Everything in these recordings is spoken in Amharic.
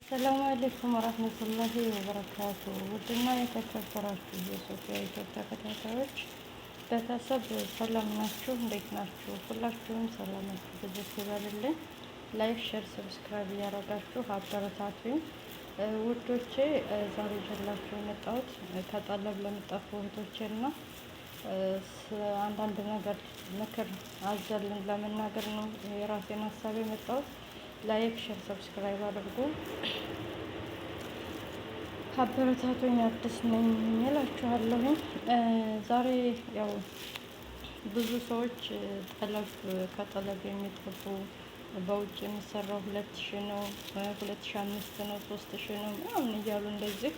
ሰላም አለይኩም ወራህመቱላሂ ወበረካቱ። ውድና የተከበራችሁ የሶፊያ ዩቲዩብ ተከታታዮች ቤተሰብ ሰላም ናችሁ? እንዴት ናችሁ? ሁላችሁም ሰላማችሁ ብዙ ይበልልኝ። ላይክ፣ ሼር፣ ሰብስክራይብ እያደረጋችሁ አበረታቱኝ ውዶቼ። ዛሬ ይዤላችሁ የመጣሁት ከጠለብ ለሚጠፉ እህቶቼና አንዳንድ ነገር ምክር አዘልን ለመናገር ነው የራሴን ሀሳብ የመጣሁት። ላይክ ሼር ሰብስክራይብ አድርጉ፣ አበረታቱኝ። አዲስ ነኝ እላችኋለሁ። ዛሬ ያው ብዙ ሰዎች ከጠለብ የሚጠፉ በውጭ የሚሰራው 2000 ነው፣ 2005 ነው፣ 3000 ነው ምናምን እያሉ እንደዚህ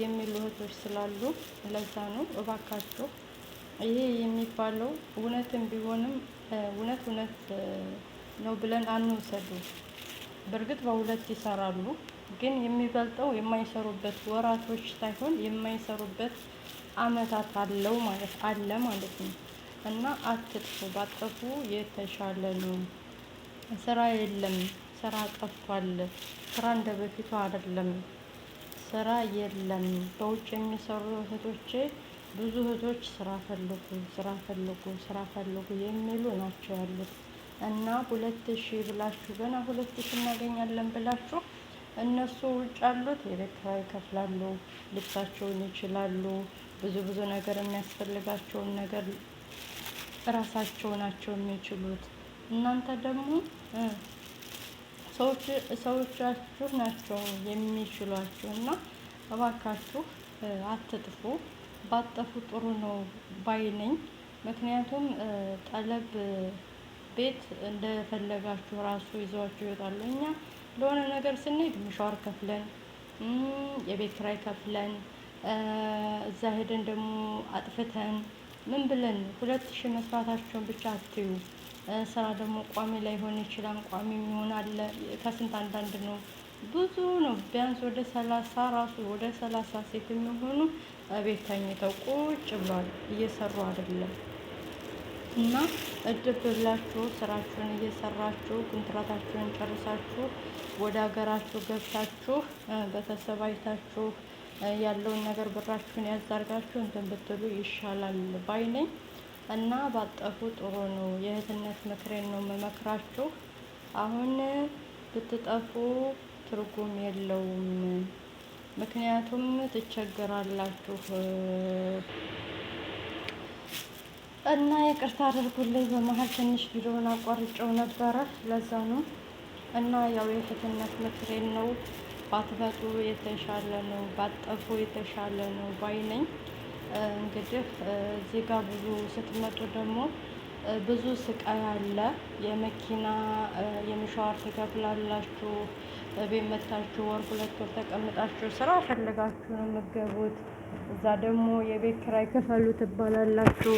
የሚሉ እህቶች ስላሉ ለዛ ነው እባካችሁ ይሄ የሚባለው እውነትም ቢሆንም እውነት ነው ብለን አንውሰዱ። በእርግጥ በሁለት ይሰራሉ፣ ግን የሚበልጠው የማይሰሩበት ወራቶች ሳይሆን የማይሰሩበት አመታት አለ ማለት ነው። እና አትጥፉ፣ ባጠፉ የተሻለ ነው። ስራ የለም፣ ስራ ጠፍቷል። ስራ እንደ በፊቱ አይደለም፣ ስራ የለም። በውጭ የሚሰሩ እህቶቼ ብዙ እህቶች ስራ ፈልጉ የሚሉ ናቸው ያሉት። እና 2000 ብላችሁ ገና 2000 እናገኛለን ብላችሁ እነሱ ውጭ ያሉት የቤት ኪራይ ይከፍላሉ፣ ልብሳቸውን ይችላሉ፣ ብዙ ነገር የሚያስፈልጋቸውን ነገር እራሳቸው ናቸው የሚችሉት። እናንተ ደግሞ ሰዎቻችሁ ናቸው የሚችሏችሁ። እና እባካችሁ አትጥፉ፣ ባጠፉ ጥሩ ነው ባይነኝ። ምክንያቱም ጠለብ ቤት እንደፈለጋችሁ ራሱ ይዘዋችሁ ይወጣሉ። እኛ ለሆነ ነገር ስንሄድ ምሻወር ከፍለን የቤት ኪራይ ከፍለን እዛ ሄደን ደግሞ አጥፍተን ምን ብለን 2000 መስራታቸውን ብቻ አትዩ። ስራ ደግሞ ቋሚ ላይሆን ይችላል፣ ቋሚ የሚሆን አለ። ከስንት አንዳንድ ነው፣ ብዙ ነው። ቢያንስ ወደ 30 ራሱ ወደ 30 ሴት የሚሆኑ ቤት ተኝተው ቁጭ ብሏል፣ እየሰሩ አይደለም። እና እድብ ብላችሁ ስራችሁን እየሰራችሁ ኮንትራታችሁን ጨርሳችሁ ወደ ሀገራችሁ ገብታችሁ ቤተሰብ አይታችሁ ያለውን ነገር ብራችሁን ያዛርጋችሁ እንትን ብትሉ ይሻላል ባይነኝ። እና ባጠፉ ጥሩ ነው። የእህትነት ምክሬን ነው የምመክራችሁ። አሁን ብትጠፉ ትርጉም የለውም፣ ምክንያቱም ትቸገራላችሁ። እና ይቅርታ አድርጉልኝ፣ በመሀል ትንሽ ቪዲዮውን አቋርጬው ነበረ፣ ለዛ ነው። እና ያው የእህትነት ምክሬን ነው፣ ባትፈቱ የተሻለ ነው፣ ባጠፉ የተሻለ ነው ባይነኝ። እንግዲህ እዚህ ጋር ብዙ ስትመጡ ደግሞ ብዙ ስቃይ አለ። የመኪና የምሻዋር ትከፍላላችሁ። ቤት መታችሁ ወር 2 ወር ተቀምጣችሁ ስራ ፈልጋችሁ ነው የምትገቡት። እዛ ደግሞ የቤት ኪራይ ክፈሉ ትባላላችሁ።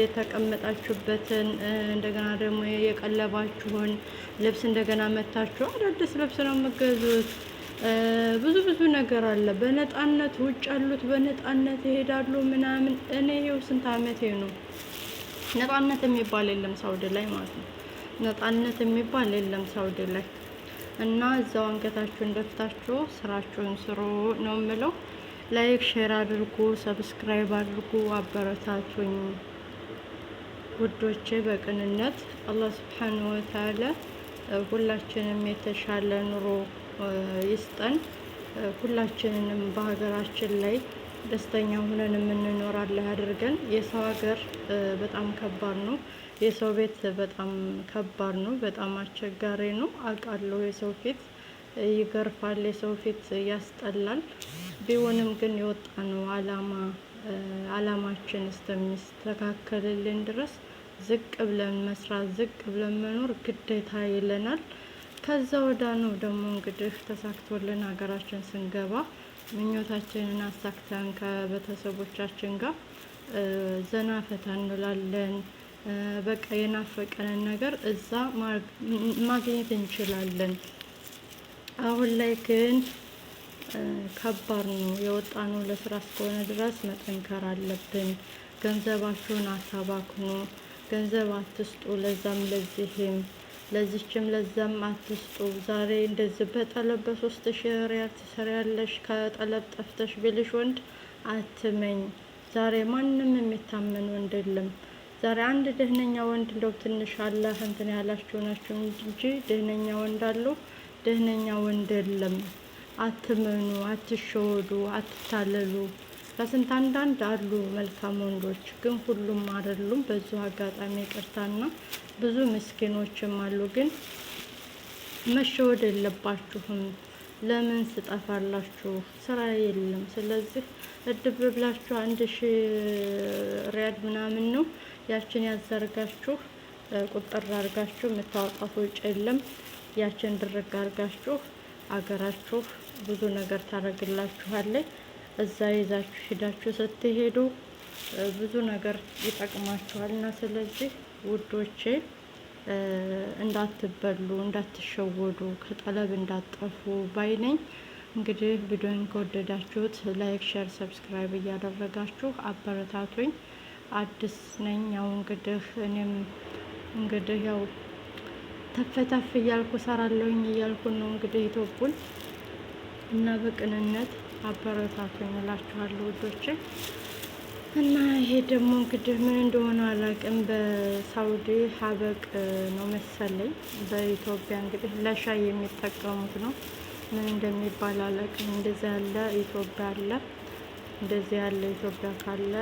የተቀመጣችሁበትን እንደገና ደግሞ የቀለባችሁን ልብስ እንደገና መታችሁ አዳዲስ ልብስ ነው የምትገዙት። ብዙ ነገር አለ። በነፃነት ውጭ ያሉት በነፃነት ይሄዳሉ ምናምን። እኔ ይኸው ስንት አመቴ ነው። ነፃነት የሚባል የለም ሳውዲ ላይ ማለት ነው። ነፃነት የሚባል የለም ሳውዲ ላይ። እና እዛው አንገታችሁን ደፍታችሁ ስራችሁን ስሩ ነው የምለው። ላይክ ሼር አድርጉ፣ ሰብስክራይብ አድርጉ፣ አበረታቱኝ ውዶቼ። በቅንነት አላህ ሱብሓነሁ ወተዓላ ሁላችንም የተሻለ ኑሮ ይስጠን። ሁላችንንም በሀገራችን ላይ ደስተኛ ሆነን የምንኖር አላህ ያድርገን። የሰው ሀገር በጣም ከባድ ነው። የሰው ቤት በጣም ከባድ ነው። በጣም አስቸጋሪ ነው አውቃለሁ። የሰው ፊት ይገርፋል፣ የሰው ፊት ያስጠላል። ቢሆንም ግን የወጣ ነው አላማችን እስከሚስተካከልልን ድረስ ዝቅ ብለን መስራት፣ ዝቅ ብለን መኖር ግዴታ ይለናል። ከዛ ወዳ ነው ደግሞ እንግዲህ ተሳክቶልን ሀገራችን ስንገባ ምኞታችንን አሳክተን ከቤተሰቦቻችን ጋር ዘና ፈታ እንላለን። በቃ የናፈቀንን ነገር እዛ ማግኘት እንችላለን። አሁን ላይ ግን ከባድ ነው። የወጣ ነው ለስራ እስከሆነ ድረስ መጠንከር አለብን። ገንዘባችሁን አታባክኑ፣ ገንዘብ አትስጡ ለዛም ለዚህም። ለዚችም ለዛም አትስጡ። ዛሬ እንደዚህ በጠለብ በ3000 ሪያል ትሰሪያለሽ ከጠለብ ጠፍተሽ ቢልሽ ወንድ አትመኝ። ዛሬ ማንም የሚታመን ወንድ የለም። ዛሬ አንድ ደህነኛ ወንድ እንደው ትንሽ አላህ እንትን ያላችሁ ናቸው እንጂ ደህነኛ ወንድ አለው። ደህነኛ ወንድ የለም። አትመኑ፣ አትሸወዱ፣ አትታለሉ። ከስንት አንዳንድ አሉ መልካም ወንዶች፣ ግን ሁሉም አይደሉም። በዚሁ አጋጣሚ ይቅርታና ብዙ ምስኪኖችም አሉ። ግን መሸወድ የለባችሁም። ለምን ስጠፋላችሁ? ስራ የለም። ስለዚህ እድብ ብላችሁ 1000 ሪያድ ምናምን ነው ያችን ያዘርጋችሁ ቁጥር አርጋችሁ የምታወጣት ወጪ የለም። ያችን ድርግ አርጋችሁ አገራችሁ ብዙ ነገር ታረግላችኋለች። እዛ ይዛችሁ ሄዳችሁ ስትሄዱ ብዙ ነገር ይጠቅማችኋል። እና ስለዚህ ውዶቼ እንዳትበሉ፣ እንዳትሸወዱ፣ ከጠለብ እንዳትጠፉ ባይነኝ። እንግዲህ ቪዲዮን ከወደዳችሁት ላይክ፣ ሼር፣ ሰብስክራይብ እያደረጋችሁ አበረታቱኝ። አዲስ ነኝ። ያው እንግዲህ እኔም እንግዲህ ያው ተፈታፍ እያልኩ ሰራለሁኝ እያልኩ ነው እንግዲህ ኢትዮጵያን እና በቅንነት አበረታቱኝ እላችኋለሁ ውዶቼ። እና ይሄ ደግሞ እንግዲህ ምን እንደሆነ አላውቅም። በሳውዲ ሀበቅ ነው መሰለኝ። በኢትዮጵያ እንግዲህ ለሻይ የሚጠቀሙት ነው። ምን እንደሚባል አላውቅም። እንደዚህ ያለ ኢትዮጵያ አለ። እንደዚህ ያለ ኢትዮጵያ ካለ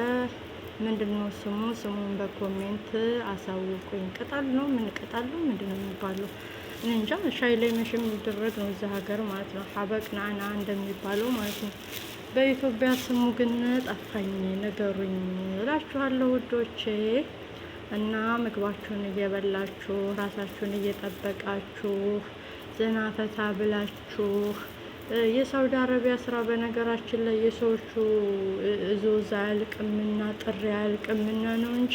ምንድን ነው ስሙ? ስሙን በኮሜንት አሳውቁኝ። ቅጠል ነው ምን ቅጠል ነው ምንድን ነው የሚባለው? እኔ እንጃ። ሻይ ላይ መሽ የሚደረግ ነው እዛ ሀገር ማለት ነው። ሀበቅ ናና እንደሚባለው ማለት ነው። በኢትዮጵያ ስሙ ግን ጠፋኝ፣ ንገሩኝ እላችኋለሁ ውዶቼ። እና ምግባችሁን እየበላችሁ ራሳችሁን እየጠበቃችሁ ዘና ፈታ ብላችሁ የሳውዲ አረቢያ ስራ በነገራችን ላይ የሰዎቹ እዞዛ አያልቅምና ጥሪ አያልቅምና ነው እንጂ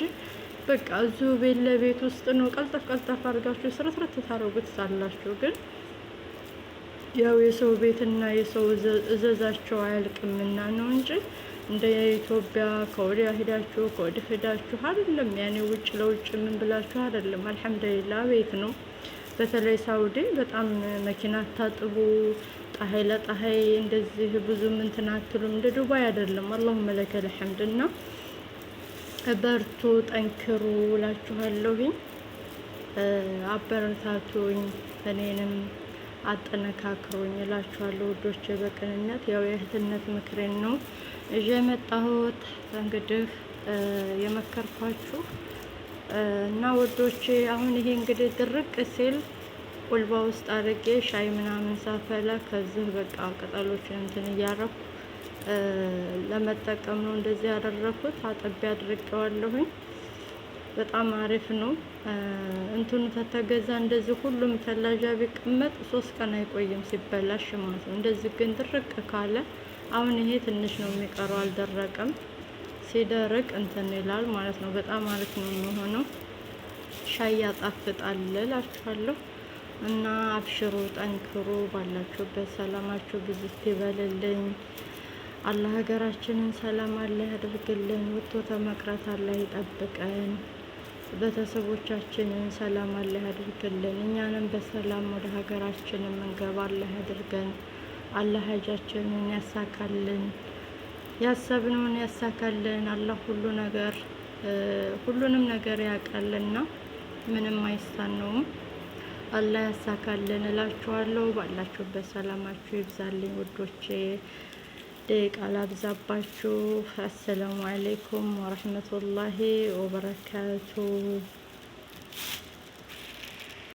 በቃ እዚሁ ቤት ለቤት ውስጥ ነው ቀልጠፍ ቀልጠፍ አድርጋችሁ ስርትርት ታረጉት ሳላችሁ። ግን ያው የሰው ቤትና የሰው እዘዛቸው አያልቅምና ነው እንጂ እንደ የኢትዮጵያ ከወዲያ ሄዳችሁ ከወዲህ ሄዳችሁ አይደለም። ያኔ ውጭ ለውጭ ምን ብላችሁ አይደለም። አልሐምዱሊላህ ቤት ነው። በተለይ ሳውዲ በጣም መኪና አታጥቡ፣ ፀሐይ ለፀሐይ እንደዚህ ብዙ እንትን አትሉም። እንደ ዱባይ አይደለም። አላሁመ ለከል ሐምድና በርቱ፣ ጠንክሩ እላችኋለሁኝ። አበረታቱኝ፣ እኔንም አጠነካክሩኝ እላችኋለሁ ውዶቼ። በቅንነት ያው የእህትነት ምክሬን ነው እዤ የመጣሁት እንግዲህ የመከርኳችሁ እና ውዶቼ። አሁን ይሄ እንግዲህ ድርቅ ሲል ቁልባ ውስጥ አድርጌ ሻይ ምናምን ሳፈላ ከዚህ በቃ ቅጠሎችን እንትን እያረኩ ለመጠቀም ነው እንደዚህ ያደረኩት። አጥቤ አድርቄዋለሁኝ። በጣም አሪፍ ነው። እንትኑ ተተገዛ እንደዚህ ሁሉም ተላጃ ቢቀመጥ 3 ቀን አይቆይም ሲበላሽ ማለት ነው። እንደዚህ ግን ድርቅ ካለ አሁን ይሄ ትንሽ ነው የሚቀረው፣ አልደረቀም። ሲደርቅ እንትን ይላል ማለት ነው። በጣም አሪፍ ነው የሚሆነው። ሻይ ያጣፍጣል እላችኋለሁ። እና አብሽሩ፣ ጠንክሩ። ባላችሁበት ሰላማችሁ ብዝት ይበልልኝ። አላህ ሀገራችንን ሰላም አላህ ያደርግልን። ወጥቶ ተመቅረት አላህ ይጠብቀን። ቤተሰቦቻችንን ሰላም አላህ ያደርግልን። እኛንም በሰላም ወደ ሀገራችን መንገባ አላህ ያደርገን። አላህ ሀጃችንን ያሳካልን፣ ያሰብነውን ያሳካልን። አላህ ሁሉንም ነገር ያውቃልና ምንም አይሳነውም። አላህ ያሳካልን እላችኋለሁ። ባላችሁበት ሰላማችሁ ይብዛልኝ ውዶቼ። ደቂቃ ላብዛባችሁ። አሰላሙ አለይኩም ወረህመቱላሂ ወበረካቱ።